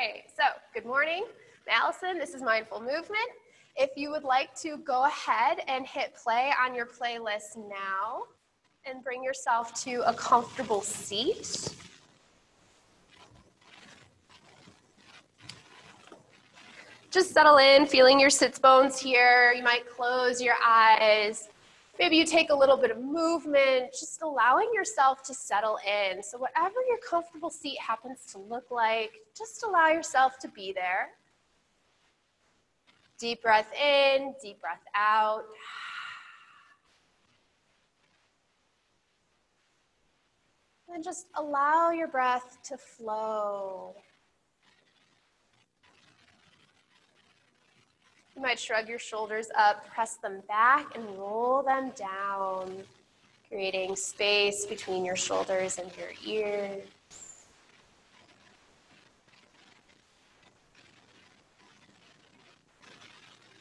right, so good morning. I'm Allison. This is Mindful Movement. If you would like to go ahead and hit play on your playlist now and bring yourself to a comfortable seat. Just settle in, feeling your sits bones here. You might close your eyes. Maybe you take a little bit of movement, just allowing yourself to settle in. So whatever your comfortable seat happens to look like, just allow yourself to be there. Deep breath in, deep breath out. And just allow your breath to flow. You might shrug your shoulders up, press them back, and roll them down, creating space between your shoulders and your ears.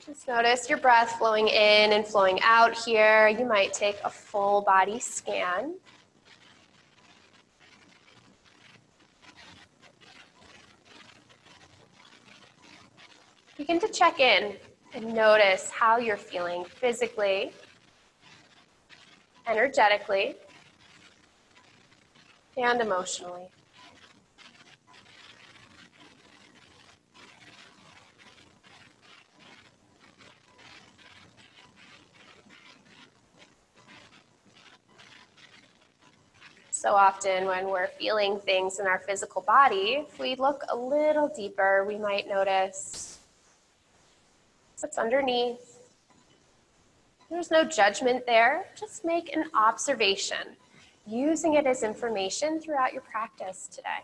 Just notice your breath flowing in and flowing out here. You might take a full body scan. Begin to check in and notice how you're feeling physically, energetically, and emotionally. So often when we're feeling things in our physical body, if we look a little deeper, we might notice what's underneath. There's no judgment there. Just make an observation, using it as information throughout your practice today.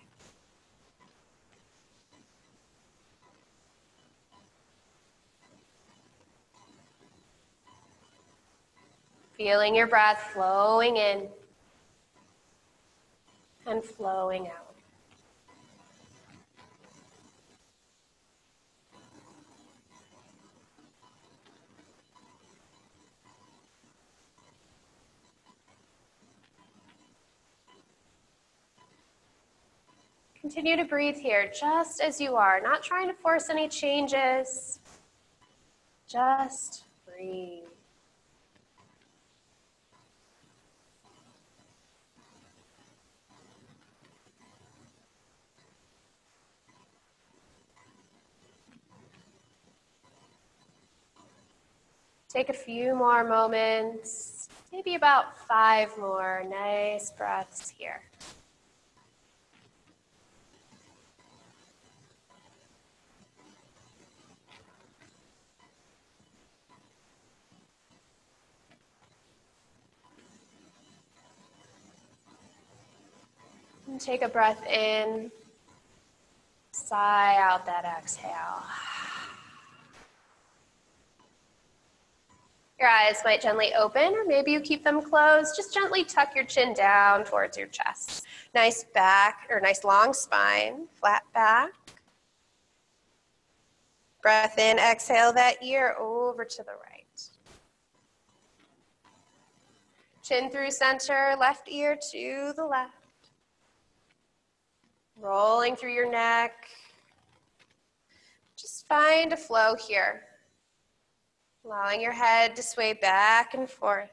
Feeling your breath flowing in and flowing out. Continue to breathe here just as you are, not trying to force any changes. Just breathe. Take a few more moments, maybe about 5 more nice breaths here. And take a breath in, sigh out that exhale. Your eyes might gently open, or maybe you keep them closed. Just gently tuck your chin down towards your chest. Nice back, or nice long spine, flat back. Breath in, exhale that ear over to the right. Chin through center, left ear to the left. Rolling through your neck. Just find a flow here. Allowing your head to sway back and forth.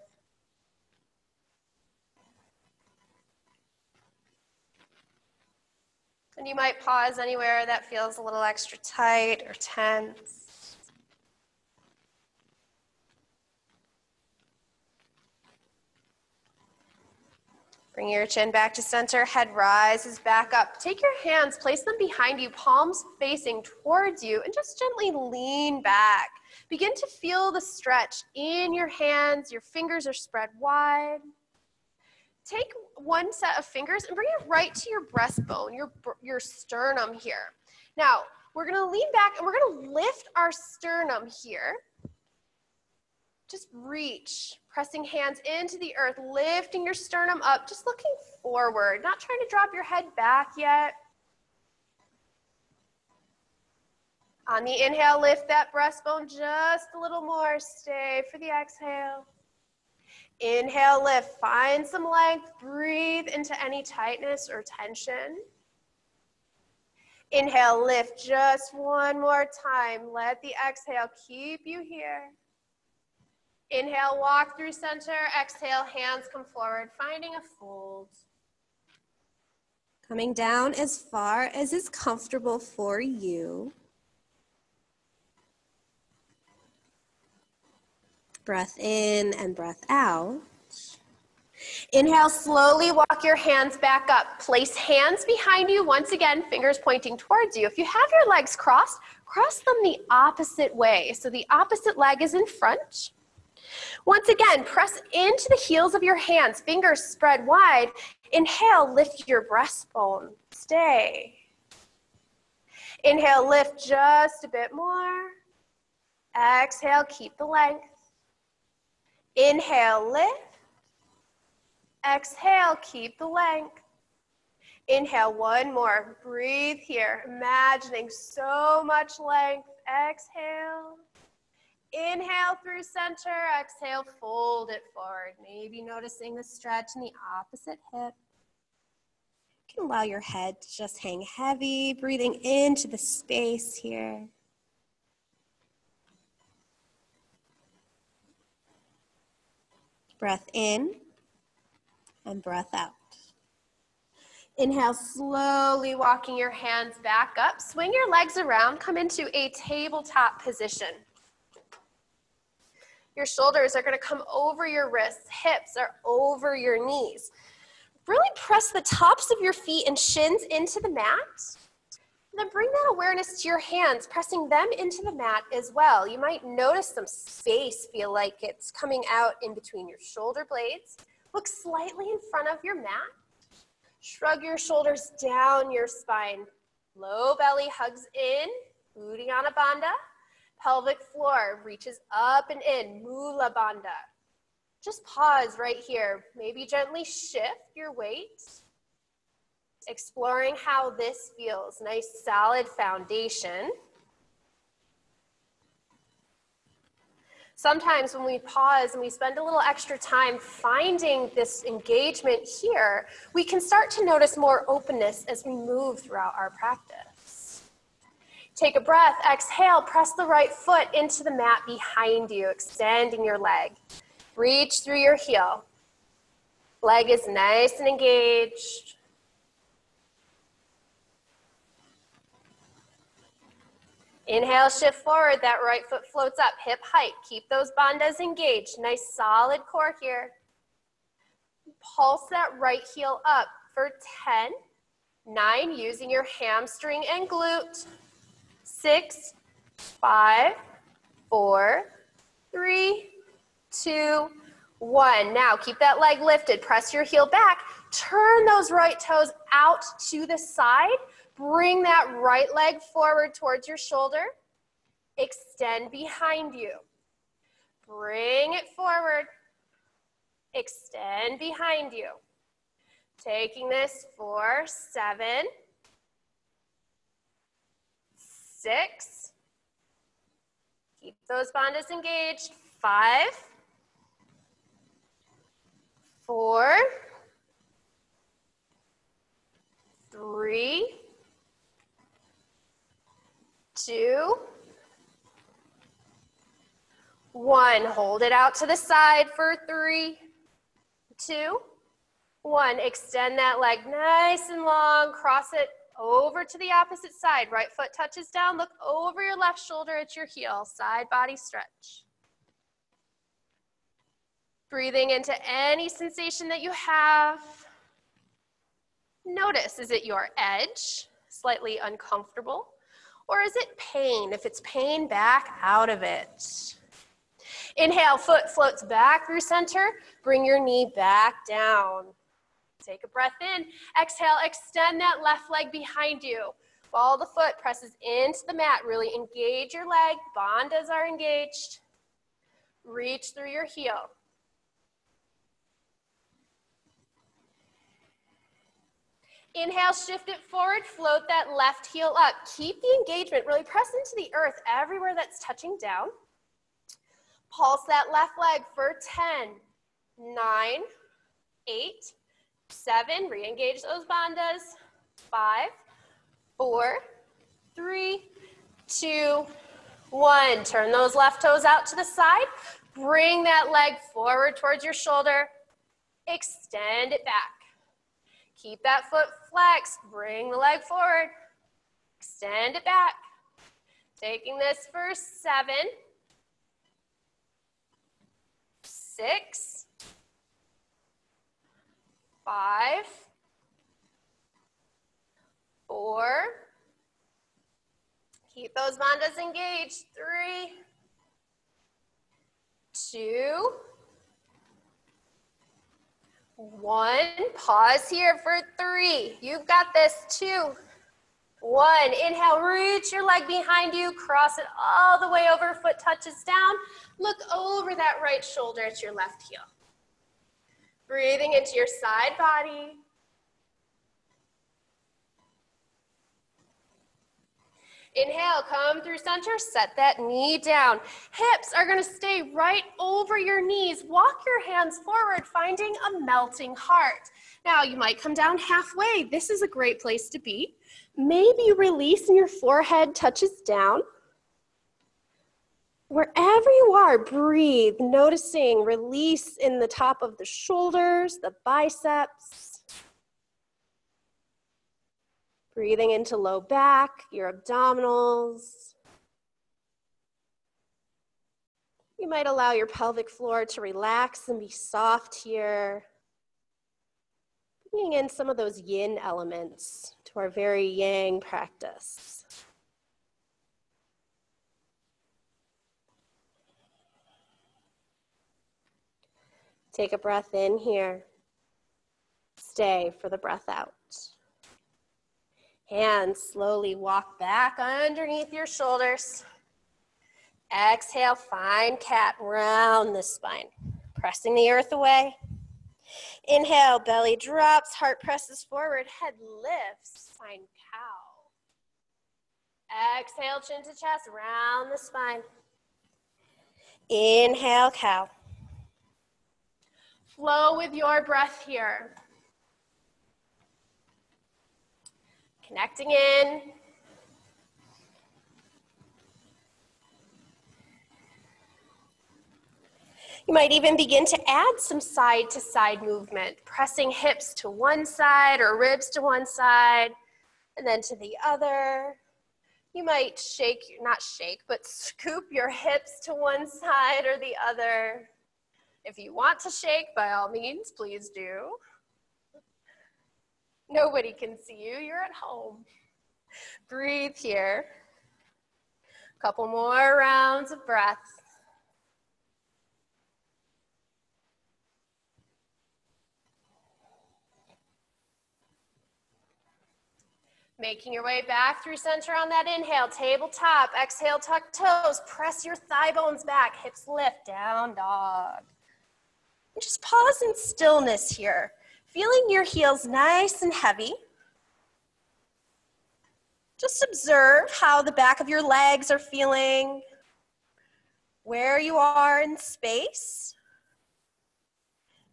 And you might pause anywhere that feels a little extra tight or tense. Bring your chin back to center, head rises back up. Take your hands, place them behind you, palms facing towards you, and just gently lean back. Begin to feel the stretch in your hands. Your fingers are spread wide. Take one set of fingers and bring it right to your breastbone, your sternum here. Now, we're gonna lean back and we're gonna lift our sternum here. Just reach, pressing hands into the earth, lifting your sternum up, just looking forward, not trying to drop your head back yet. On the inhale, lift that breastbone just a little more. Stay for the exhale. Inhale, lift, find some length, breathe into any tightness or tension. Inhale, lift just one more time. Let the exhale keep you here. Inhale, walk through center. Exhale, hands come forward, finding a fold. Coming down as far as is comfortable for you. Breath in and breath out. Inhale, slowly walk your hands back up. Place hands behind you. Once again, fingers pointing towards you. If you have your legs crossed, cross them the opposite way. So the opposite leg is in front. Once again, press into the heels of your hands. Fingers spread wide. Inhale, lift your breastbone. Stay. Inhale, lift just a bit more. Exhale, keep the length. Inhale, lift. Exhale, keep the length. Inhale, one more. Breathe here, imagining so much length. Exhale. Inhale through center. Exhale, fold it forward. Maybe noticing the stretch in the opposite hip. You can allow your head to just hang heavy, breathing into the space here. Breath in and breath out. Inhale, slowly walking your hands back up. Swing your legs around, come into a tabletop position. Your shoulders are going to come over your wrists, hips are over your knees. Really press the tops of your feet and shins into the mat. And then bring that awareness to your hands, pressing them into the mat as well. You might notice some space, feel like it's coming out in between your shoulder blades. Look slightly in front of your mat. Shrug your shoulders down your spine. Low belly hugs in, Uddiyana Bandha. Pelvic floor reaches up and in, Mula Bandha. Just pause right here. Maybe gently shift your weight. Exploring how this feels. Nice solid foundation. Sometimes when we pause and we spend a little extra time finding this engagement here, we can start to notice more openness as we move throughout our practice. Take a breath, exhale, press the right foot into the mat behind you, extending your leg. Reach through your heel. Leg is nice and engaged. Inhale, shift forward, that right foot floats up, hip height. Keep those bandhas engaged. Nice solid core here. Pulse that right heel up for 10, 9, using your hamstring and glute. 6, 5, 4, 3, 2, 1. Now keep that leg lifted. Press your heel back. Turn those right toes out to the side. Bring that right leg forward towards your shoulder. Extend behind you. Bring it forward. Extend behind you. Taking this for 7, 6. Keep those bandhas engaged. 5, 4, 3, 2, 1. Hold it out to the side for 3, 2, 1. Extend that leg nice and long. Cross it over to the opposite side. Right foot touches down. Look over your left shoulder at your heel. Side body stretch. Breathing into any sensation that you have. Notice, is it your edge, slightly uncomfortable? Or is it pain? If it's pain, back out of it. Inhale, foot floats back through center. Bring your knee back down. Take a breath in. Exhale, extend that left leg behind you. Follow the foot, presses into the mat. Really engage your leg. Bandhas are engaged. Reach through your heel. Inhale, shift it forward, float that left heel up. Keep the engagement, really press into the earth everywhere that's touching down. Pulse that left leg for 10, 9, 8, 7, re-engage those bandhas. 5, 4, 3, 2, 1. Turn those left toes out to the side. Bring that leg forward towards your shoulder. Extend it back. Keep that foot flexed. Bring the leg forward. Extend it back. Taking this for 7, 6, 5, 4. Keep those bandhas engaged. 3, 2, 1. Pause here for 3. You've got this. 2, 1. Inhale, reach your leg behind you. Cross it all the way over. Foot touches down. Look over that right shoulder at your left heel. Breathing into your side body. Inhale, come through center, set that knee down. Hips are gonna stay right over your knees. Walk your hands forward, finding a melting heart. Now, you might come down halfway. This is a great place to be. Maybe you release and your forehead touches down. Wherever you are, breathe, noticing release in the top of the shoulders, the biceps. Breathing into low back, your abdominals. You might allow your pelvic floor to relax and be soft here. Bringing in some of those yin elements to our very yang practice. Take a breath in here. Stay for the breath out. Hands slowly walk back underneath your shoulders. Exhale, find cat, round the spine. Pressing the earth away. Inhale, belly drops, heart presses forward, head lifts, find cow. Exhale, chin to chest, round the spine. Inhale, cow. Flow with your breath here. Connecting in. You might even begin to add some side-to-side movement, pressing hips to one side or ribs to one side and then to the other. You might but scoop your hips to one side or the other. If you want to shake, by all means, please do. Nobody can see you, you're at home. Breathe here. Couple more rounds of breath. Making your way back through center on that inhale, tabletop. Exhale, tuck toes. Press your thigh bones back, hips lift, down dog. And just pause in stillness here. Feeling your heels nice and heavy. Just observe how the back of your legs are feeling, where you are in space.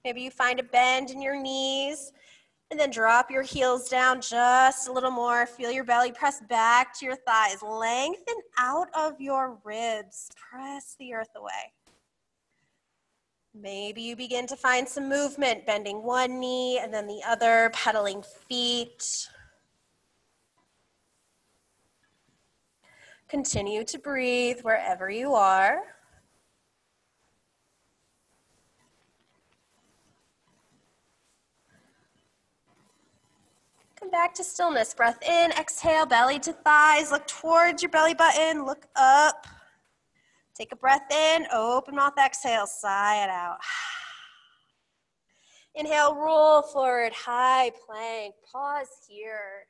Maybe you find a bend in your knees, and then drop your heels down just a little more. Feel your belly press back to your thighs. Lengthen out of your ribs. Press the earth away. Maybe you begin to find some movement, bending one knee and then the other, pedaling feet. Continue to breathe wherever you are. Come back to stillness. Breath in, exhale, belly to thighs. Look towards your belly button, look up. Take a breath in, open mouth, exhale, sigh it out. Inhale, roll forward, high plank. Pause here.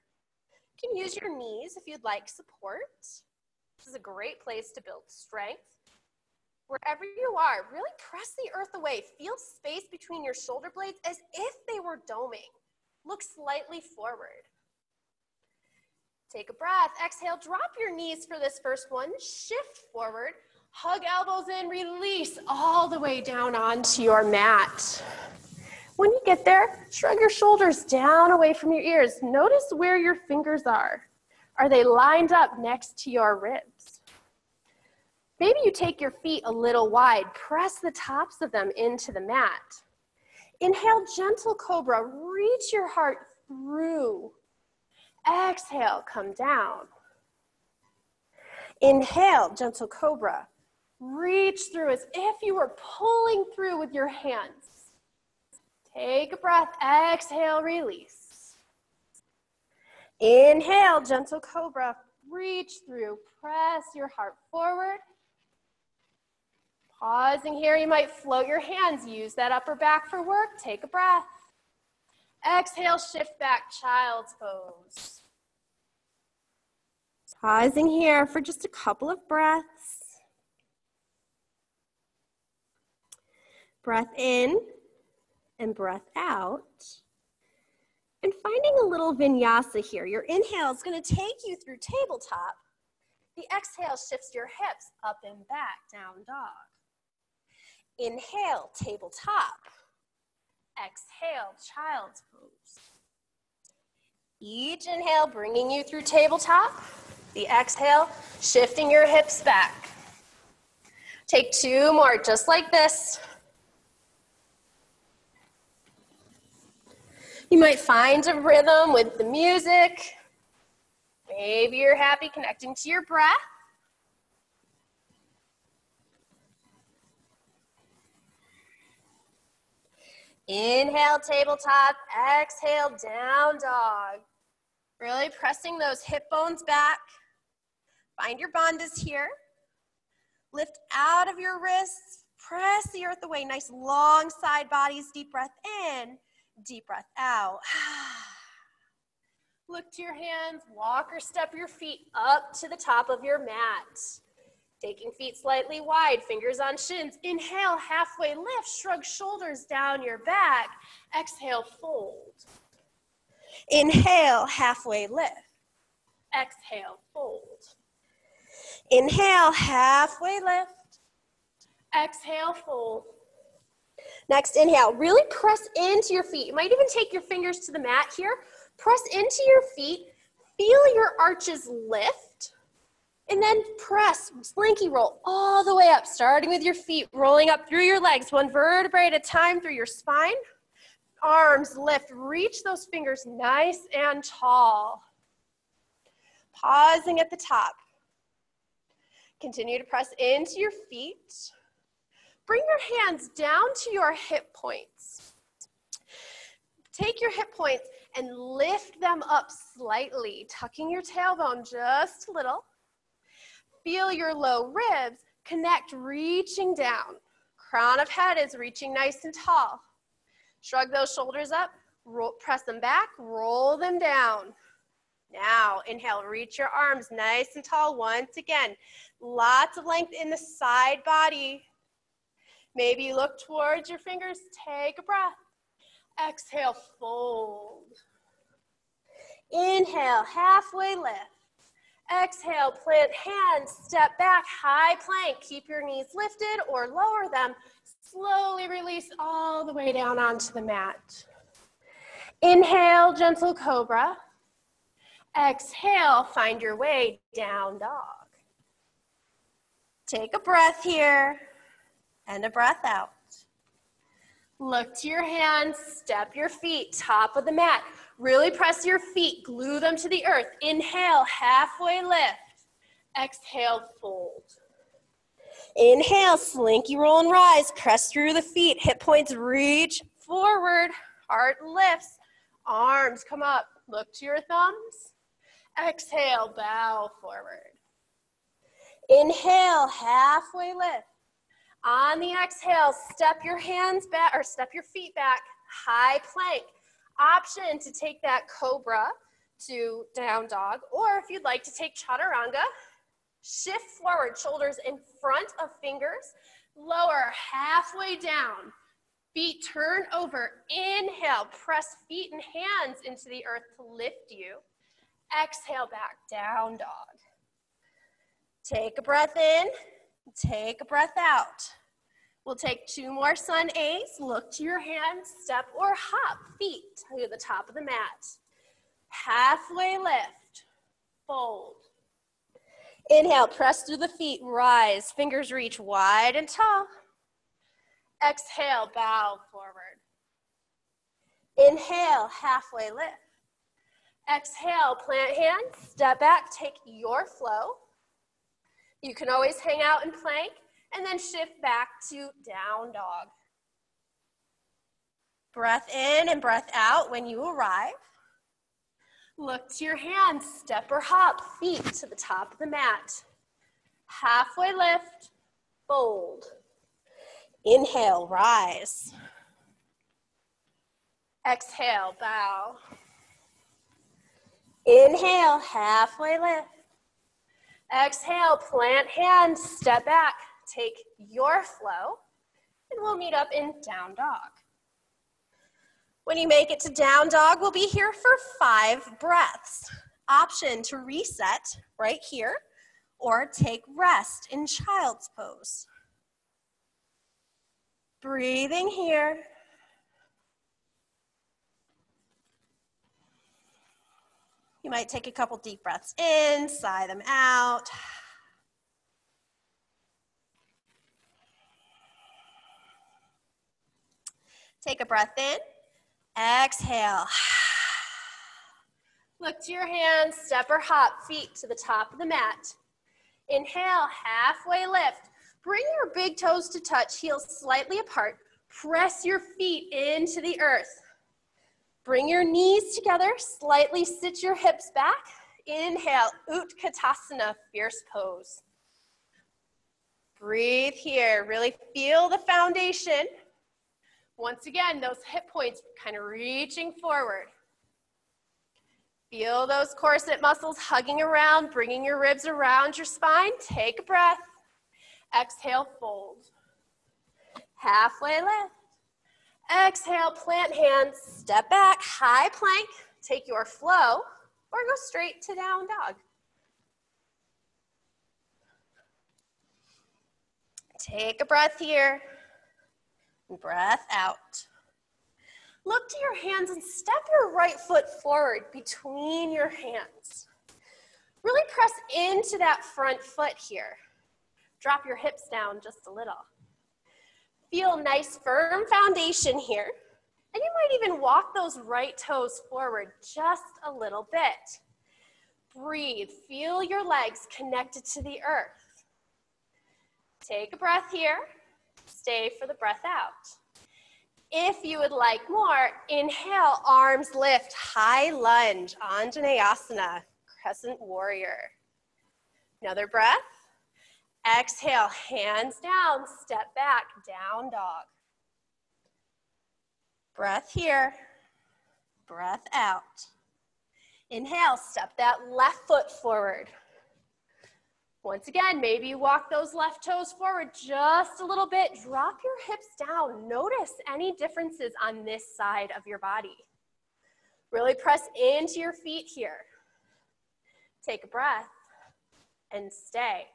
You can use your knees if you'd like support. This is a great place to build strength. Wherever you are, really press the earth away. Feel space between your shoulder blades as if they were doming. Look slightly forward. Take a breath. Exhale, drop your knees for this first one. Shift forward. Hug elbows in, release all the way down onto your mat. When you get there, shrug your shoulders down away from your ears. Notice where your fingers are. Are they lined up next to your ribs? Maybe you take your feet a little wide. Press the tops of them into the mat. Inhale, gentle cobra. Reach your heart through. Exhale, come down. Inhale, gentle cobra. Reach through as if you were pulling through with your hands. Take a breath. Exhale, release. Inhale, gentle cobra. Reach through. Press your heart forward. Pausing here, you might float your hands. Use that upper back for work. Take a breath. Exhale, shift back, child's pose. Pausing here for just a couple of breaths. Breath in and breath out. And finding a little vinyasa here. Your inhale is going to take you through tabletop. The exhale shifts your hips up and back, down dog. Inhale, tabletop. Exhale, child's pose. Each inhale bringing you through tabletop. The exhale, shifting your hips back. Take two more, just like this. You might find a rhythm with the music. Maybe you're happy connecting to your breath. Inhale, tabletop. Exhale, down dog. Really pressing those hip bones back. Find your bandhas here. Lift out of your wrists. Press the earth away. Nice long side bodies. Deep breath in. Deep breath out. Look to your hands. Walk or step your feet up to the top of your mat. Taking feet slightly wide, fingers on shins. Inhale, halfway lift. Shrug shoulders down your back. Exhale, fold. Inhale, halfway lift. Exhale, fold. Inhale, halfway lift. Exhale, fold. Next, inhale. Really press into your feet. You might even take your fingers to the mat here. Press into your feet. Feel your arches lift. And then press, slinky roll all the way up, starting with your feet, rolling up through your legs, one vertebrae at a time through your spine. Arms lift, reach those fingers nice and tall. Pausing at the top. Continue to press into your feet. Bring your hands down to your hip points. Take your hip points and lift them up slightly, tucking your tailbone just a little. Feel your low ribs connect, reaching down. Crown of head is reaching nice and tall. Shrug those shoulders up, press them back, roll them down. Now, inhale, reach your arms nice and tall once again. Lots of length in the side body. Maybe you look towards your fingers, take a breath. Exhale, fold. Inhale, halfway lift. Exhale, plant hands, step back, high plank. Keep your knees lifted or lower them. Slowly release all the way down onto the mat. Inhale, gentle cobra. Exhale, find your way, down dog. Take a breath here and a breath out. Look to your hands, step your feet, top of the mat. Really press your feet, glue them to the earth. Inhale, halfway lift. Exhale, fold. Inhale, slinky roll and rise. Press through the feet, hip points reach forward. Heart lifts, arms come up. Look to your thumbs. Exhale, bow forward. Inhale, halfway lift. On the exhale, step your hands back or step your feet back, high plank. Option to take that cobra to down dog, or if you'd like to take chaturanga, shift forward, shoulders in front of fingers, lower halfway down, feet turn over, inhale, press feet and hands into the earth to lift you. Exhale back, down dog. Take a breath in, take a breath out. We'll take two more sun A's. Look to your hands, step or hop feet to the top of the mat. Halfway lift, fold. Inhale, press through the feet, rise, fingers reach wide and tall. Exhale, bow forward. Inhale, halfway lift. Exhale, plant hands, step back, take your flow. You can always hang out in plank and then shift back to down dog. Breath in and breath out when you arrive. Look to your hands, step or hop, feet to the top of the mat. Halfway lift, fold. Inhale, rise. Exhale, bow. Inhale, halfway lift. Exhale, plant hands, step back, take your flow, and we'll meet up in down dog. When you make it to down dog, we'll be here for 5 breaths. Option to reset right here, or take rest in child's pose. Breathing here. You might take a couple deep breaths in, sigh them out. Take a breath in, exhale. Look to your hands, step or hop, feet to the top of the mat. Inhale, halfway lift. Bring your big toes to touch, heels slightly apart. Press your feet into the earth. Bring your knees together, slightly sit your hips back. Inhale, Utkatasana, fierce pose. Breathe here, really feel the foundation. Once again, those hip points kind of reaching forward. Feel those corset muscles hugging around, bringing your ribs around your spine. Take a breath. Exhale, fold. Halfway lift. Exhale, plant hands, step back, high plank. Take your flow or go straight to down dog. Take a breath here. Breath out. Look to your hands and step your right foot forward between your hands. Really press into that front foot here. Drop your hips down just a little. Feel nice, firm foundation here. And you might even walk those right toes forward just a little bit. Breathe, feel your legs connected to the earth. Take a breath here. Stay for the breath out. If you would like more, inhale, arms lift, high lunge, Anjaneyasana, crescent warrior. Another breath. Exhale, hands down, step back, down dog. Breath here, breath out. Inhale, step that left foot forward. Once again, maybe you walk those left toes forward just a little bit. Drop your hips down. Notice any differences on this side of your body. Really press into your feet here. Take a breath and stay.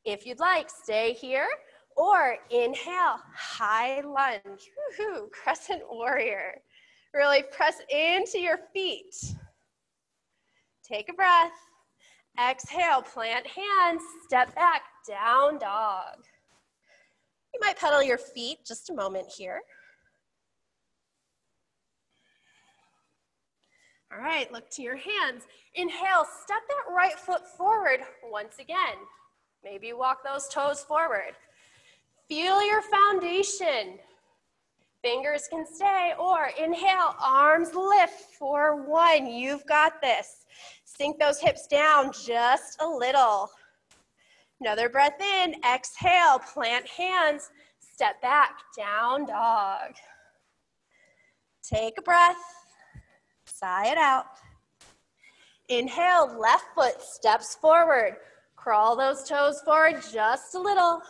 If you'd like, stay here or inhale, high lunge, woohoo, crescent warrior. Really press into your feet. Take a breath. Exhale, plant hands, step back, down dog. You might pedal your feet just a moment here. All right, look to your hands. Inhale, step that right foot forward once again. Maybe walk those toes forward. Feel your foundation. Fingers can stay, or inhale, arms lift for 1. You've got this. Sink those hips down just a little. Another breath in, exhale, plant hands, step back, down dog. Take a breath, sigh it out. Inhale, left foot steps forward. Crawl those toes forward just a little.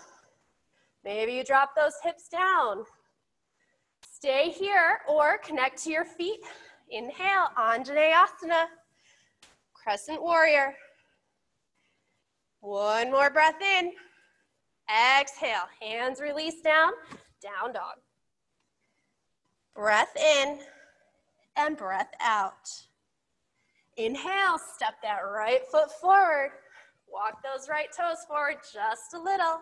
Maybe you drop those hips down. Stay here or connect to your feet. Inhale, Anjaneyasana, crescent warrior. 1 more breath in. Exhale, hands release down, down dog. Breath in and breath out. Inhale, step that right foot forward. Walk those right toes forward just a little.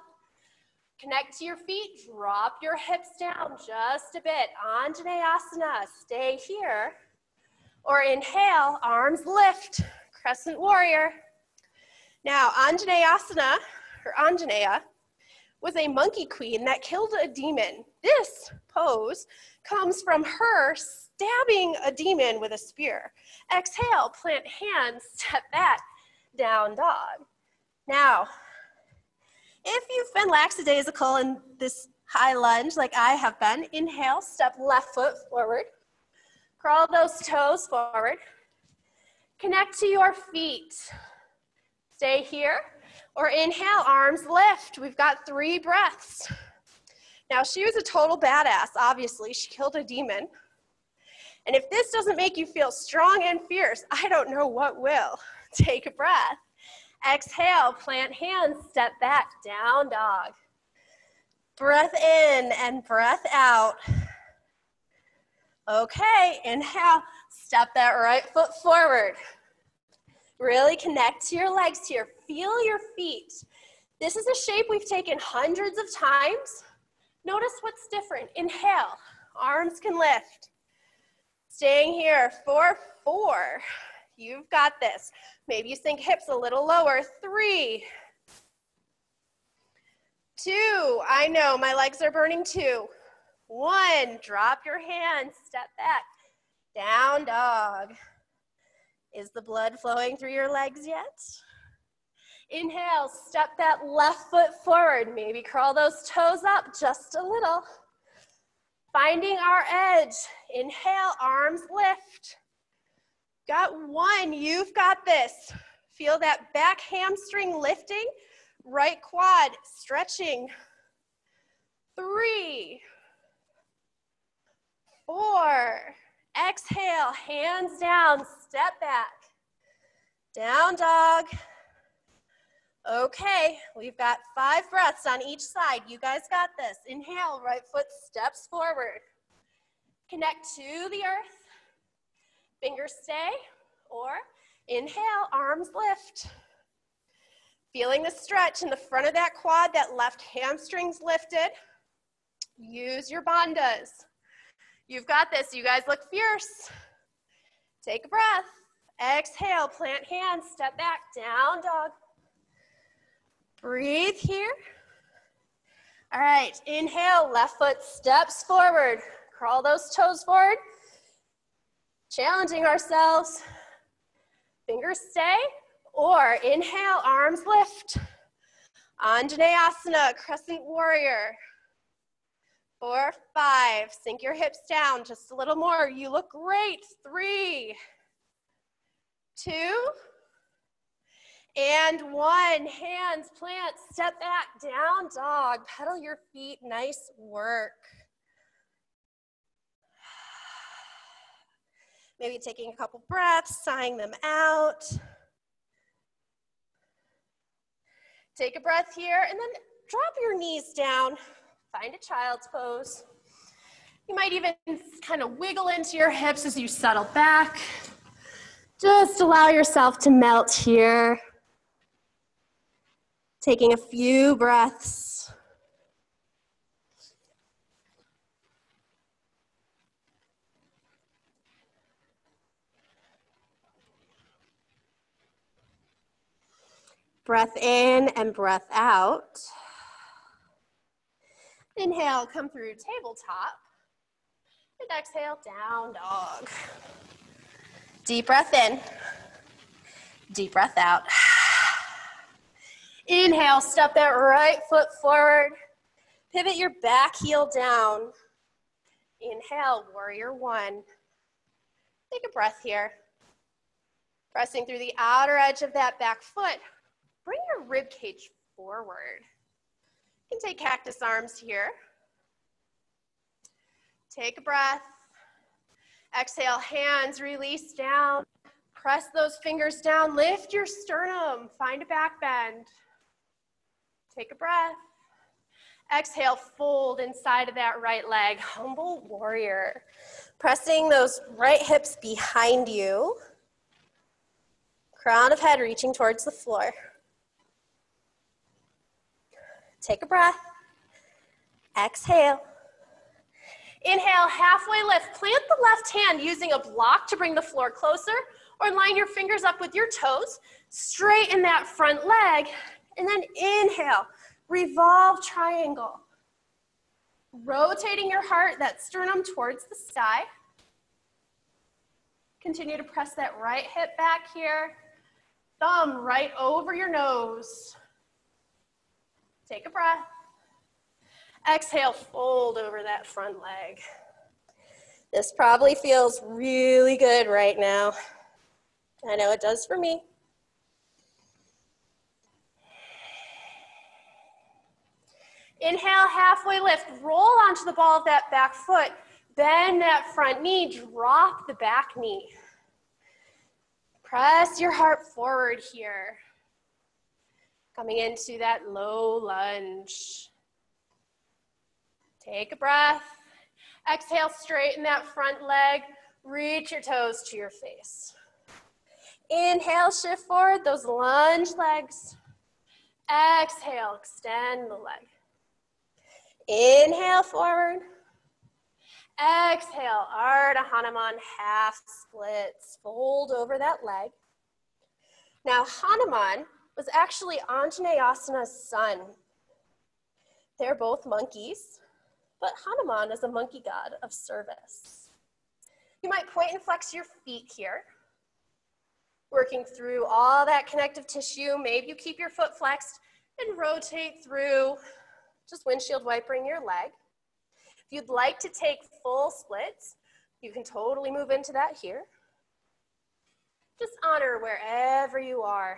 Connect to your feet, drop your hips down just a bit. Anjaneyasana, stay here. Or inhale, arms lift, crescent warrior. Now, Anjaneyasana, or Anjaneya, was a monkey queen that killed a demon. This pose comes from her stabbing a demon with a spear. Exhale, plant hands, step back, down dog. Now, if you've been lackadaisical in this high lunge like I have been, inhale, step left foot forward. Crawl those toes forward. Connect to your feet. Stay here. Or inhale, arms lift. We've got 3 breaths. Now, she was a total badass, obviously. She killed a demon. And if this doesn't make you feel strong and fierce, I don't know what will. Take a breath. Exhale, plant hands, step back, down dog. Breath in and breath out. Okay, inhale, step that right foot forward. Really connect to your legs here. Feel your feet. This is a shape we've taken hundreds of times. Notice what's different. Inhale, arms can lift. Staying here for 4. You've got this. Maybe you sink hips a little lower. 3, 2, I know, my legs are burning 2. 1, drop your hands, step back, down dog. Is the blood flowing through your legs yet? Inhale, step that left foot forward. Maybe crawl those toes up just a little. Finding our edge. Inhale, arms lift. Got 1, you've got this. Feel that back hamstring lifting, right quad stretching. 3, 4, exhale, hands down, step back. Down dog. Okay, we've got 5 breaths on each side. You guys got this. Inhale, right foot steps forward. Connect to the earth. Fingers stay, or inhale, arms lift. Feeling the stretch in the front of that quad, that left hamstring's lifted. Use your bandhas. You've got this, you guys look fierce. Take a breath. Exhale, plant hands, step back, down dog. Breathe here. All right, inhale, left foot steps forward. Crawl those toes forward. Challenging ourselves. Fingers stay, or inhale, arms lift. Anjaneyasana, crescent warrior. 4, 5, sink your hips down just a little more. You look great. 3, 2, and 1. Hands plant, step back, down dog. Pedal your feet, nice work. Maybe taking a couple breaths, sighing them out. Take a breath here, and then drop your knees down. Find a child's pose. You might even kind of wiggle into your hips as you settle back. Just allow yourself to melt here. Taking a few breaths. Breath in and breath out. Inhale, come through tabletop. And exhale, down dog. Deep breath in. Deep breath out. Inhale, step that right foot forward. Pivot your back heel down. Inhale, warrior 1. Take a breath here. Pressing through the outer edge of that back foot. Bring your rib cage forward. You can take cactus arms here. Take a breath. Exhale, hands release down. Press those fingers down. Lift your sternum. Find a back bend. Take a breath. Exhale, fold inside of that right leg. Humble warrior. Pressing those right hips behind you. Crown of head reaching towards the floor. Take a breath. Exhale. Inhale, halfway lift. Plant the left hand using a block to bring the floor closer, or line your fingers up with your toes. Straighten that front leg, and then inhale, revolve triangle. Rotating your heart, that sternum towards the sky. Continue to press that right hip back here. Thumb right over your nose. Take a breath. Exhale, fold over that front leg. This probably feels really good right now. I know it does for me. Inhale, halfway lift. Roll onto the ball of that back foot. Bend that front knee, drop the back knee. Press your heart forward here. Coming into that low lunge. Take a breath. Exhale, straighten that front leg. Reach your toes to your face. Inhale, shift forward, those lunge legs. Exhale, extend the leg. Inhale, forward. Exhale, Ardha Hanuman, half splits. Fold over that leg. Now, Hanuman was actually Anjaneyasana's son. They're both monkeys, but Hanuman is a monkey god of service. You might point and flex your feet here, working through all that connective tissue. Maybe you keep your foot flexed and rotate through, just windshield wipering your leg. If you'd like to take full splits, you can totally move into that here. Just honor wherever you are.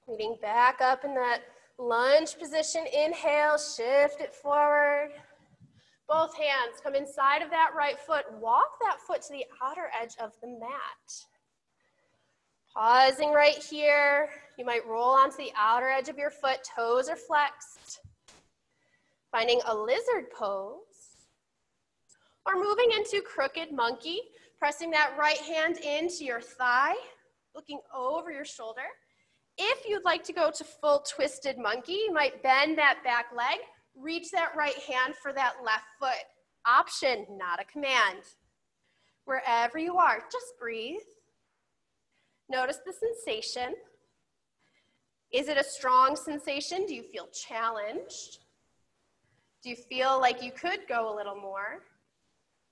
Meeting back up in that lunge position. Inhale, shift it forward. Both hands come inside of that right foot. Walk that foot to the outer edge of the mat. Pausing right here. You might roll onto the outer edge of your foot. Toes are flexed. Finding a lizard pose. Or moving into crooked monkey. Pressing that right hand into your thigh. Looking over your shoulder. If you'd like to go to full twisted monkey, you might bend that back leg. Reach that right hand for that left foot. Option, not a command. Wherever you are, just breathe. Notice the sensation. Is it a strong sensation? Do you feel challenged? Do you feel like you could go a little more?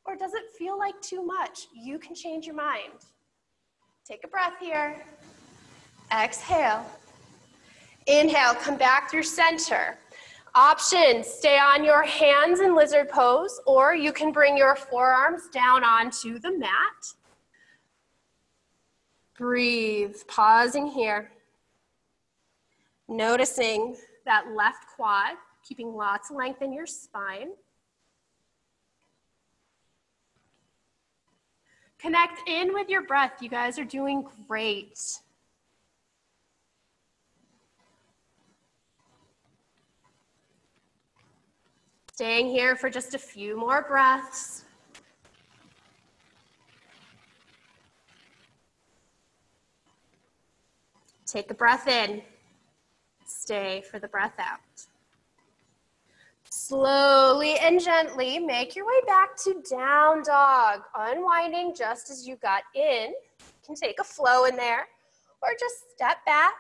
Or does it feel like too much? You can change your mind. Take a breath here. Exhale. Inhale, come back through center. Option, stay on your hands in lizard pose, or you can bring your forearms down onto the mat. Breathe, pausing here. Noticing that left quad, keeping lots of length in your spine. Connect in with your breath. You guys are doing great. Staying here for just a few more breaths. Take a breath in. Stay for the breath out. Slowly and gently make your way back to down dog. Unwinding just as you got in. You can take a flow in there or just step back.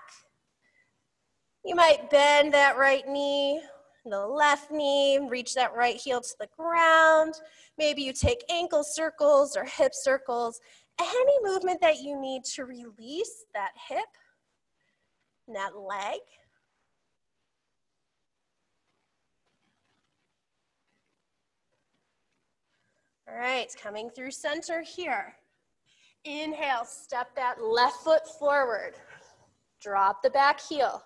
You might bend that right knee, the left knee, reach that right heel to the ground. Maybe you take ankle circles or hip circles. Any movement that you need to release that hip and that leg. All right, coming through center here. Inhale, step that left foot forward. Drop the back heel.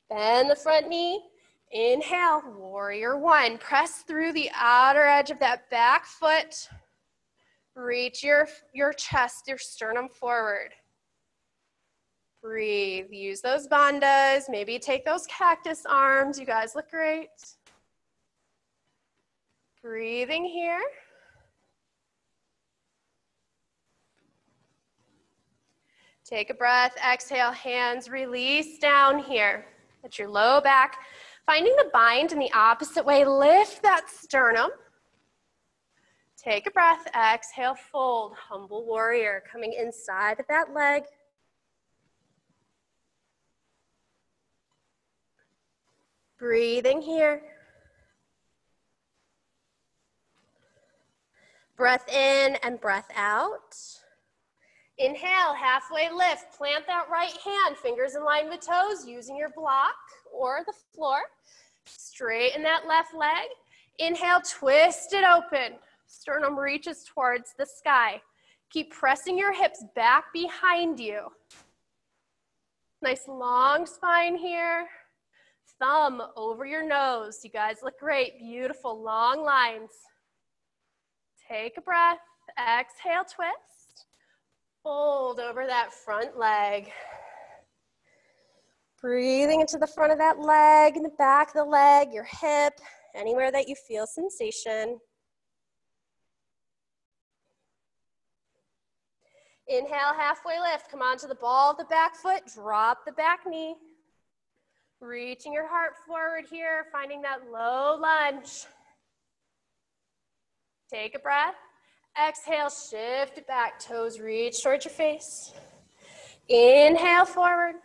Bend the front knee. Inhale, warrior one. Press through the outer edge of that back foot. Reach your chest, your sternum forward. Breathe. Use those bandhas. Maybe take those cactus arms. You guys look great. Breathing here. Take a breath, exhale, hands release down here. At your low back, finding the bind in the opposite way, lift that sternum. Take a breath, exhale, fold, humble warrior, coming inside of that leg. Breathing here. Breath in and breath out. Inhale, halfway lift. Plant that right hand, fingers in line with toes, using your block or the floor. Straighten that left leg. Inhale, twist it open. Sternum reaches towards the sky. Keep pressing your hips back behind you. Nice long spine here. Thumb over your nose. You guys look great. Beautiful long lines. Take a breath. Exhale, twist. Fold over that front leg. Breathing into the front of that leg, and the back of the leg, your hip, anywhere that you feel sensation. Inhale, halfway lift. Come onto the ball of the back foot. Drop the back knee. Reaching your heart forward here, finding that low lunge. Take a breath. Exhale, shift it back. Toes reach towards your face. Inhale forward.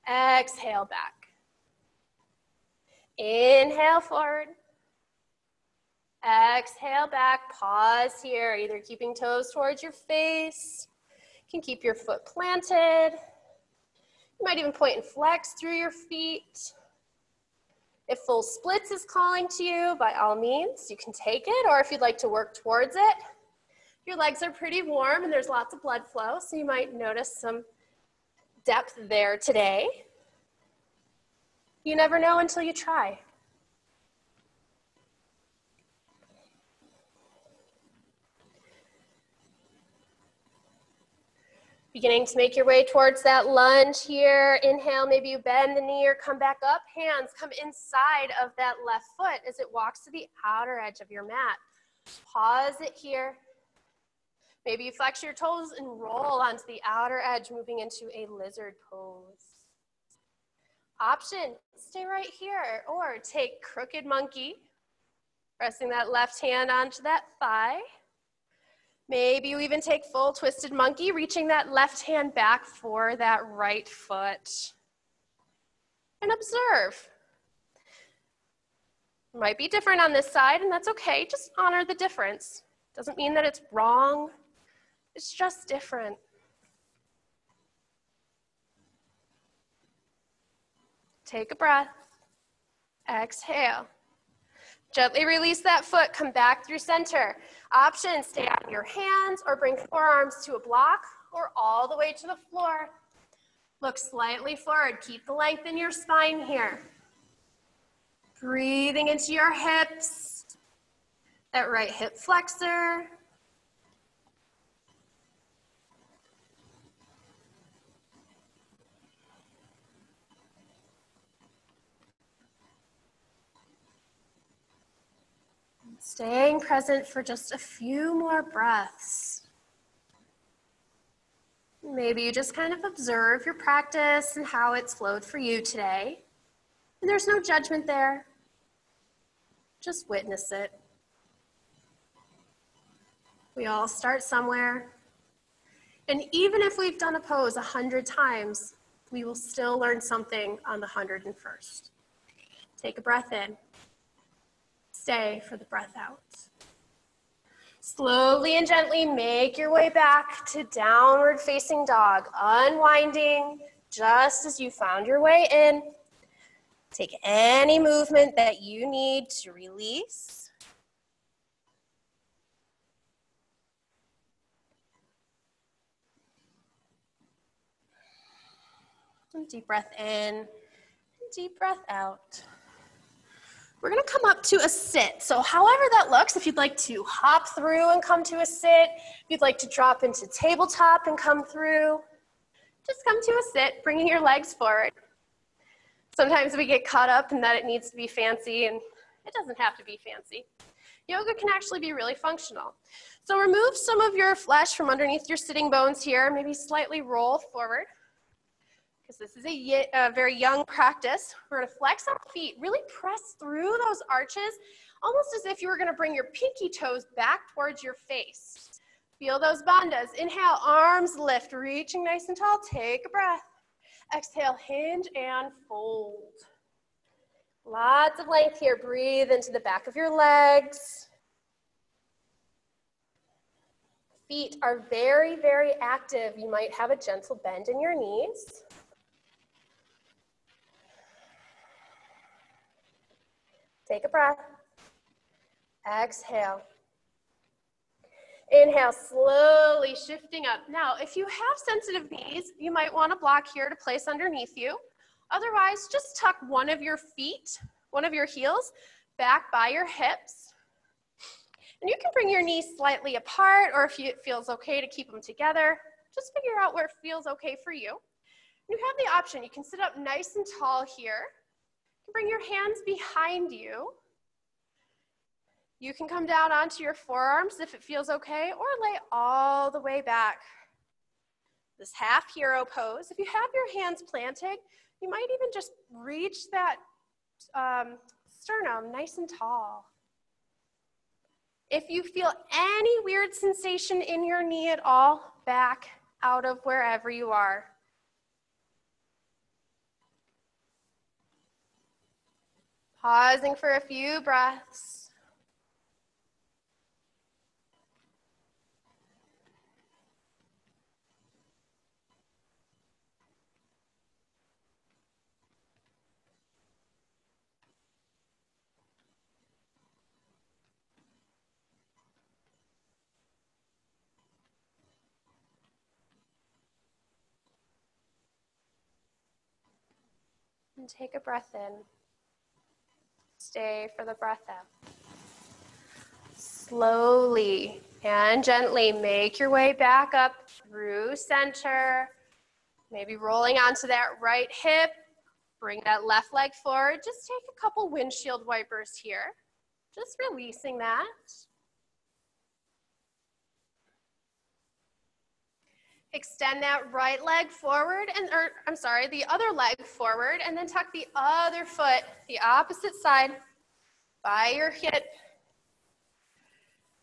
Exhale back. Inhale forward. Exhale back. Pause here, either keeping toes towards your face. You can keep your foot planted. You might even point and flex through your feet. If full splits is calling to you, by all means, you can take it, or if you'd like to work towards it. Your legs are pretty warm and there's lots of blood flow, so you might notice some depth there today. You never know until you try. Beginning to make your way towards that lunge here. Inhale, maybe you bend the knee or come back up. Hands come inside of that left foot as it walks to the outer edge of your mat. Pause it here. Maybe you flex your toes and roll onto the outer edge, moving into a lizard pose. Option, stay right here, or take crooked monkey, pressing that left hand onto that thigh. Maybe you even take full twisted monkey, reaching that left hand back for that right foot. And observe. It might be different on this side, and that's okay. Just honor the difference. Doesn't mean that it's wrong. It's just different. Take a breath. Exhale. Gently release that foot, come back through center. Options, stay on your hands or bring forearms to a block or all the way to the floor. Look slightly forward, keep the length in your spine here. Breathing into your hips, that right hip flexor. Staying present for just a few more breaths. Maybe you just kind of observe your practice and how it's flowed for you today. And there's no judgment there. Just witness it. We all start somewhere. And even if we've done a pose 100 times, we will still learn something on the 101st. Take a breath in. Stay for the breath out. Slowly and gently make your way back to downward facing dog, unwinding just as you found your way in. Take any movement that you need to release. And deep breath in, and deep breath out. We're gonna come up to a sit. So however that looks, if you'd like to hop through and come to a sit, if you'd like to drop into tabletop and come through, just come to a sit, bringing your legs forward. Sometimes we get caught up in that it needs to be fancy and It doesn't have to be fancy. Yoga can actually be really functional. So remove some of your flesh from underneath your sitting bones here. Maybe slightly roll forward, because this is a very young practice. We're going to flex our feet, really press through those arches, almost as if you were going to bring your pinky toes back towards your face. Feel those bandhas. Inhale, arms lift, reaching nice and tall. Take a breath. Exhale, hinge and fold. Lots of length here. Breathe into the back of your legs. Feet are very, very active. You might have a gentle bend in your knees. Take a breath. Exhale. Inhale, slowly shifting up. Now, if you have sensitive knees, you might want a block here to place underneath you. Otherwise, just tuck one of your feet, one of your heels, back by your hips. And you can bring your knees slightly apart, or if it feels okay to keep them together, just figure out where it feels okay for you. And you have the option. You can sit up nice and tall here. You can bring your hands behind you. You can come down onto your forearms if it feels okay, or lay all the way back. This half hero pose. If you have your hands planted, you might even just reach that sternum nice and tall. If you feel any weird sensation in your knee at all, back out of wherever you are. Pausing for a few breaths. And take a breath in. Stay for the breath out. Slowly and gently make your way back up through center. Maybe rolling onto that right hip. Bring that left leg forward. Just take a couple windshield wipers here. Just releasing that. Extend that right leg forward, the other leg forward, and then tuck the other foot, the opposite side, by your hip.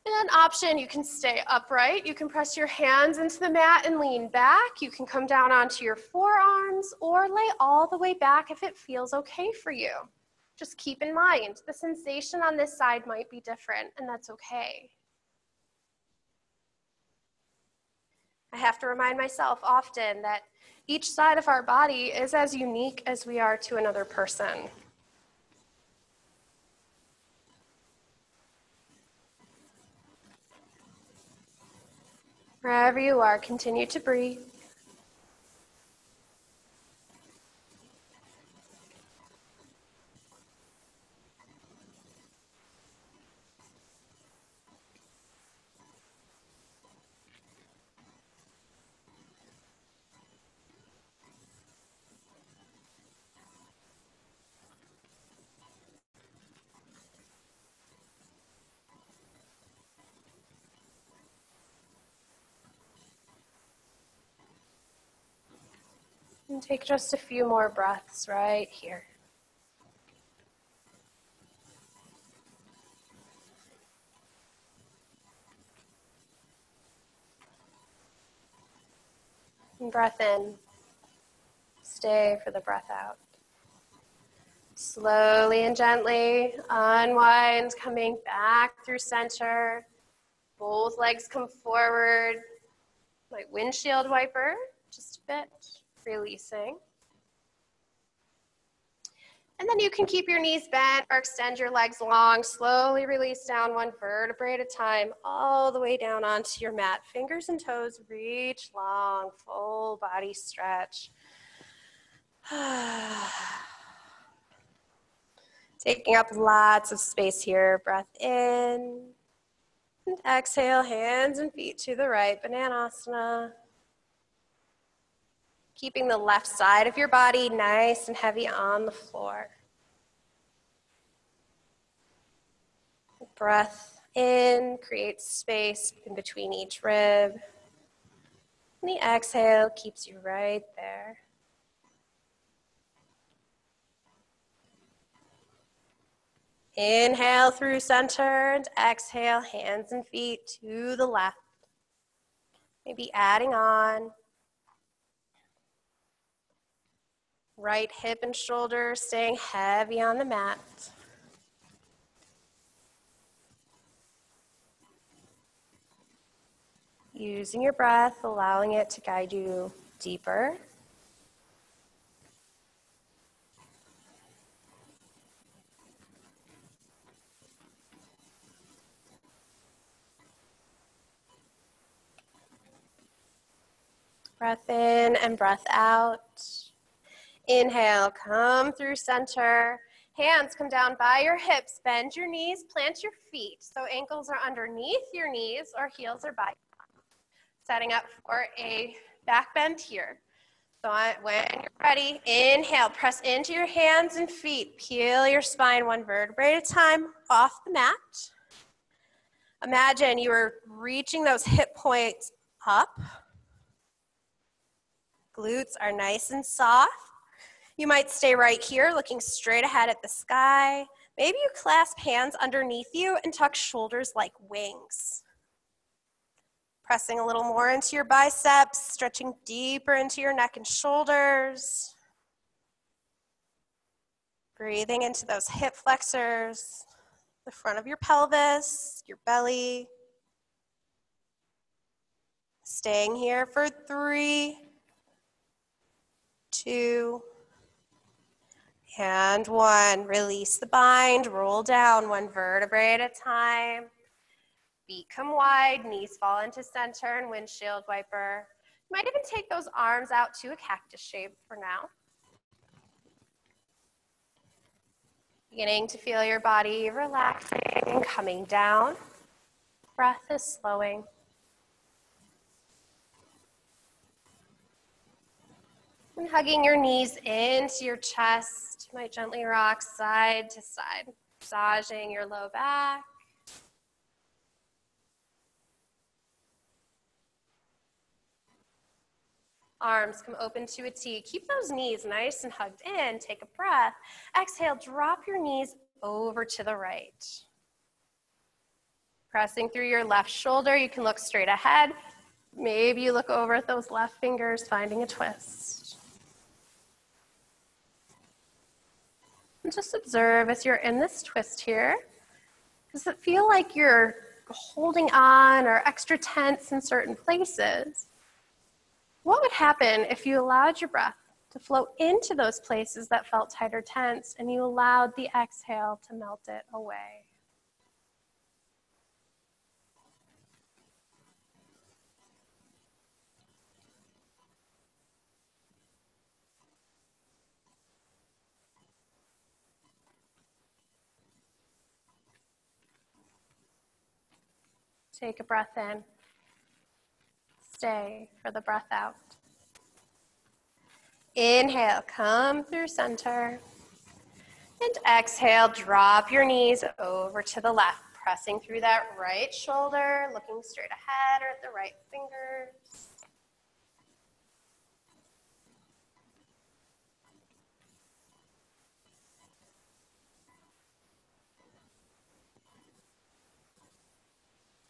And an option, you can stay upright. You can press your hands into the mat and lean back. You can come down onto your forearms or lay all the way back if it feels okay for you. Just keep in mind, the sensation on this side might be different, and that's okay. I have to remind myself often that each side of our body is as unique as we are to another person. Wherever you are, continue to breathe. And take just a few more breaths right here. And breath in. Stay for the breath out. Slowly and gently unwind, coming back through center. Both legs come forward, like windshield wiper, just a bit, releasing. And then you can keep your knees bent or extend your legs long. Slowly release down one vertebrae at a time, all the way down onto your mat. Fingers and toes reach long, full body stretch. Taking up lots of space here. Breath in. And exhale, hands and feet to the right, Bananasana. Keeping the left side of your body nice and heavy on the floor. breath in, create space in between each rib. And the exhale keeps you right there. Inhale through center and exhale, hands and feet to the left. Maybe adding on. Right hip and shoulder staying heavy on the mat. Using your breath, allowing it to guide you deeper. Breath in and breath out. Inhale, come through center. Hands come down by your hips. Bend your knees, plant your feet. So ankles are underneath your knees or heels are by. Setting up for a back bend here. So when you're ready, inhale, press into your hands and feet. Peel your spine one vertebrae at a time off the mat. Imagine you are reaching those hip points up. Glutes are nice and soft. You might stay right here looking straight ahead at the sky. Maybe you clasp hands underneath you and tuck shoulders like wings. Pressing a little more into your biceps, stretching deeper into your neck and shoulders. Breathing into those hip flexors, the front of your pelvis, your belly. Staying here for 3, 2, and 1. Release the bind, roll down one vertebrae at a time. Feet come wide, knees fall into center and windshield wiper. You might even take those arms out to a cactus shape for now. Beginning to feel your body relaxing and coming down. Breath is slowing. And hugging your knees into your chest. You might gently rock side to side, massaging your low back. Arms come open to a T. Keep those knees nice and hugged in. Take a breath. Exhale, drop your knees over to the right. Pressing through your left shoulder, you can look straight ahead. Maybe you look over at those left fingers, finding a twist. And just observe as you're in this twist here. Does it feel like you're holding on or extra tense in certain places? What would happen if you allowed your breath to flow into those places that felt tight or tense and you allowed the exhale to melt it away? Take a breath in. Stay for the breath out. Inhale, come through center. And exhale, drop your knees over to the left, pressing through that right shoulder, looking straight ahead or at the right fingers.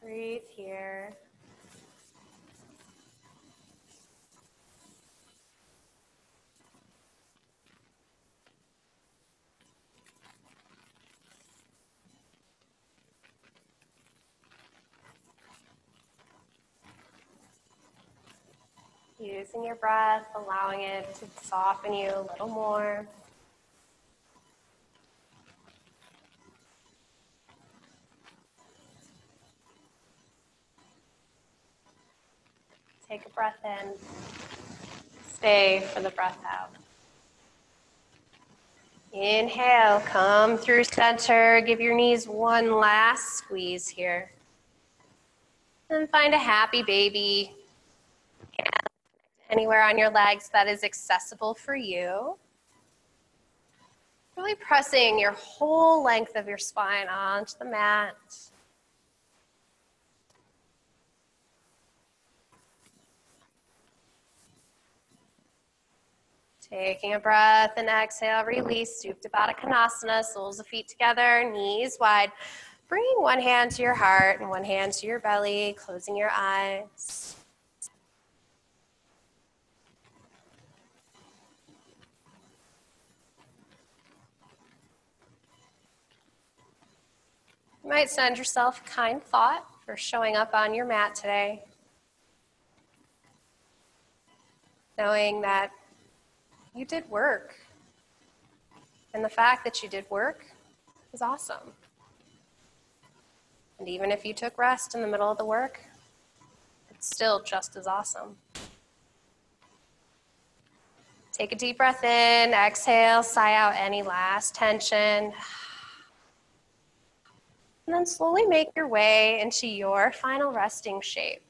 Breathe here. Using your breath, allowing it to soften you a little more. Take a breath in. Stay for the breath out. Inhale, come through center. Give your knees one last squeeze here. And find a happy baby. Anywhere on your legs that is accessible for you. Really pressing your whole length of your spine onto the mat. Taking a breath and exhale, release, Supta Baddha Konasana, soles of feet together, knees wide. Bringing one hand to your heart and one hand to your belly, closing your eyes. You might send yourself a kind thought for showing up on your mat today. Knowing that you did work. And the fact that you did work is awesome. And even if you took rest in the middle of the work, it's still just as awesome. Take a deep breath in, exhale, sigh out any last tension. And then slowly make your way into your final resting shape.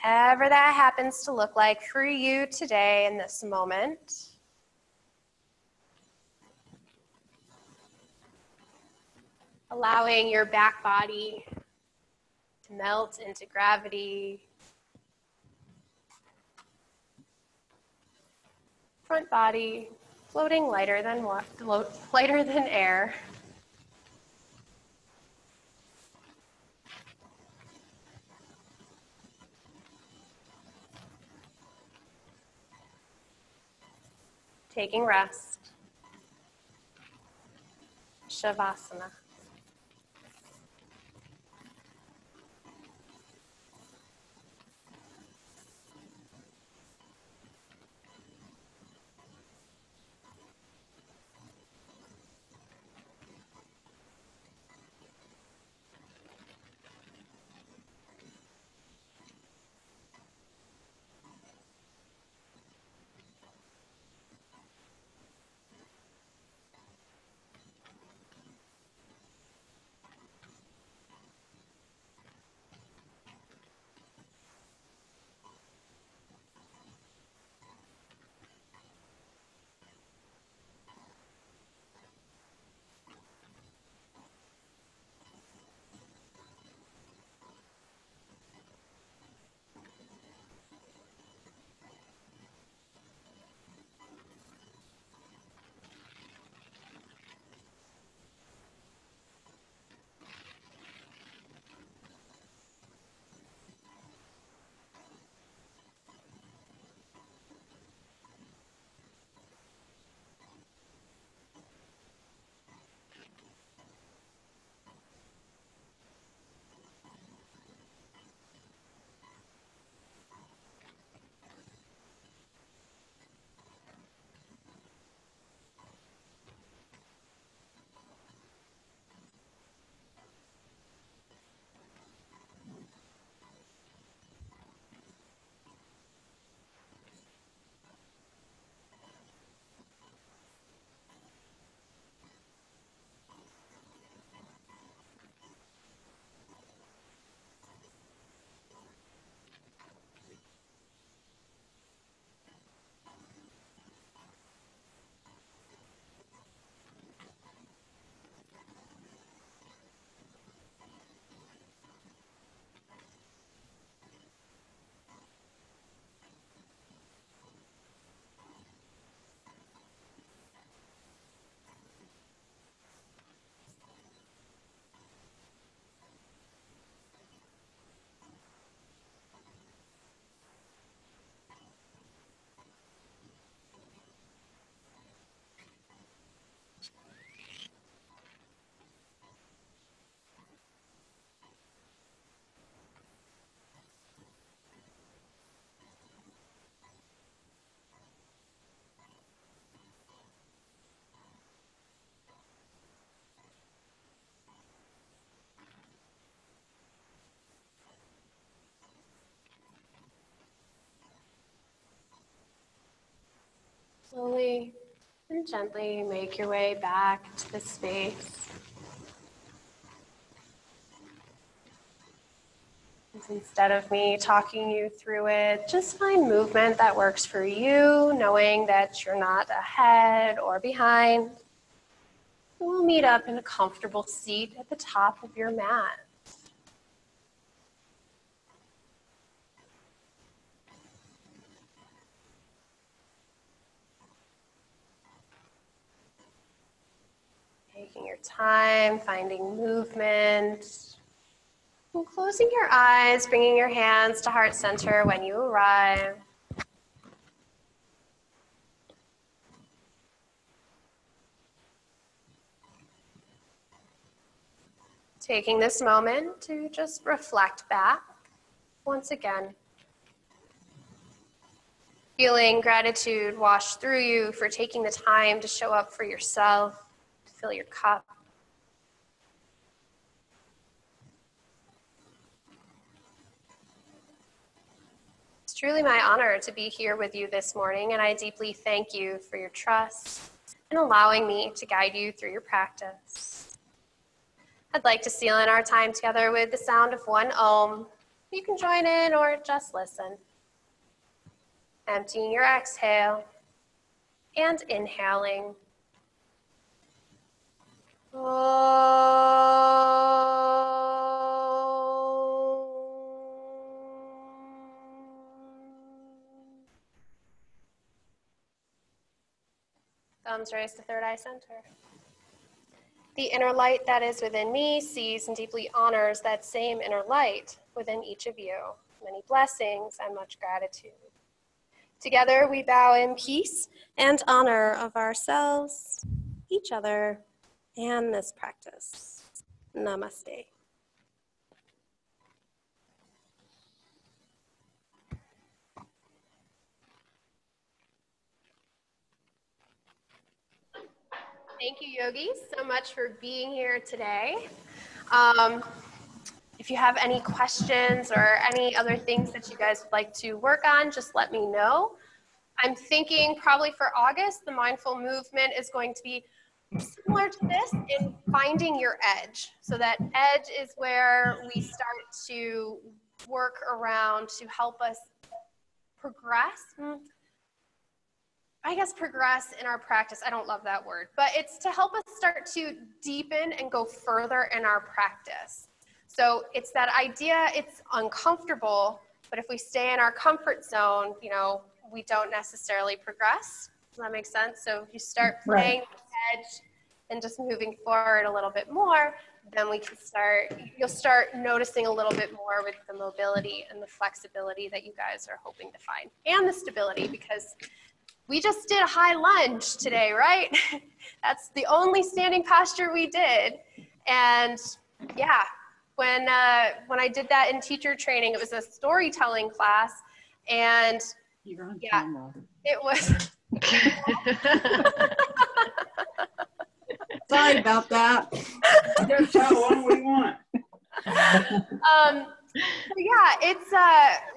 Whatever that happens to look like for you today in this moment. Allowing your back body to melt into gravity. Front body floating lighter than air. Taking rest. Shavasana. Slowly and gently make your way back to the space. Instead of me talking you through it, just find movement that works for you, knowing that you're not ahead or behind. We'll meet up in a comfortable seat at the top of your mat. Taking your time, finding movement. And closing your eyes, bringing your hands to heart center when you arrive. Taking this moment to just reflect back once again. Feeling gratitude wash through you for taking the time to show up for yourself, to fill your cup. It's truly my honor to be here with you this morning, and I deeply thank you for your trust and allowing me to guide you through your practice. I'd like to seal in our time together with the sound of one Om. You can join in or just listen. Emptying your exhale and inhaling. Thumbs raised to third eye center. The inner light that is within me sees and deeply honors that same inner light within each of you. Many blessings and much gratitude. Together we bow in peace and honor of ourselves, each other, and this practice. Namaste. Thank you, yogis, so much for being here today. If you have any questions or any other things that you guys would like to work on, just let me know. I'm thinking probably for August, the mindful movement is going to be similar to this in finding your edge. So that edge is where we start to work around to help us progress. I guess progress in our practice. I don't love that word, but it's to help us start to deepen and go further in our practice. So it's that idea, it's uncomfortable, but if we stay in our comfort zone, you know, we don't necessarily progress. Does that make sense? So if you start playing the edge and just moving forward a little bit more, then we can you'll start noticing a little bit more with the mobility and the flexibility that you guys are hoping to find, and the stability, because we just did a high lunge today, right? That's the only standing posture we did. And yeah, when I did that in teacher training, it was a storytelling class, and you're on camera. It was. Sorry about that. Just how long we want. Yeah, it's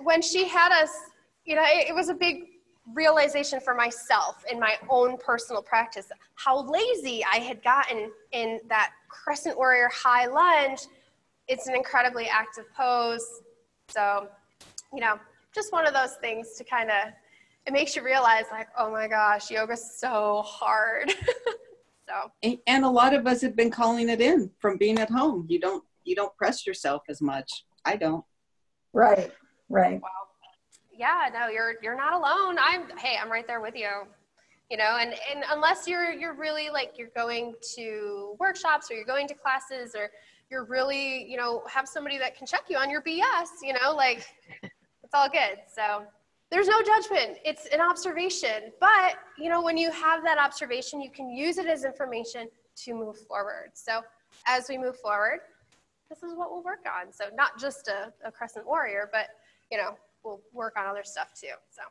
when she had us, you know, it was a big realization for myself in my own personal practice, how lazy I had gotten in that crescent warrior high lunge. It's an incredibly active pose. So, you know, just one of those things to kind of, it makes you realize like, oh my gosh, yoga's so hard. So. And a lot of us have been calling it in from being at home. You don't press yourself as much. I don't. Right. Wow. Yeah, no, you're not alone. I'm right there with you. You know, and unless you're really like you're going to workshops or you're going to classes or you're really, you know, have somebody that can check you on your BS, you know, like it's all good. So there's no judgment. It's an observation. But, you know, when you have that observation, you can use it as information to move forward. So as we move forward, this is what we'll work on. So not just a crescent warrior, but, you know, we'll work on other stuff too. So,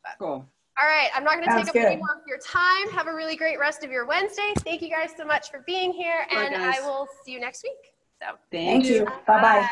but, cool. All right, I'm not going to take up good. any more of your time. Have a really great rest of your Wednesday. Thank you guys so much for being here, and I will see you next week. So Thank you. Bye-bye. Bye.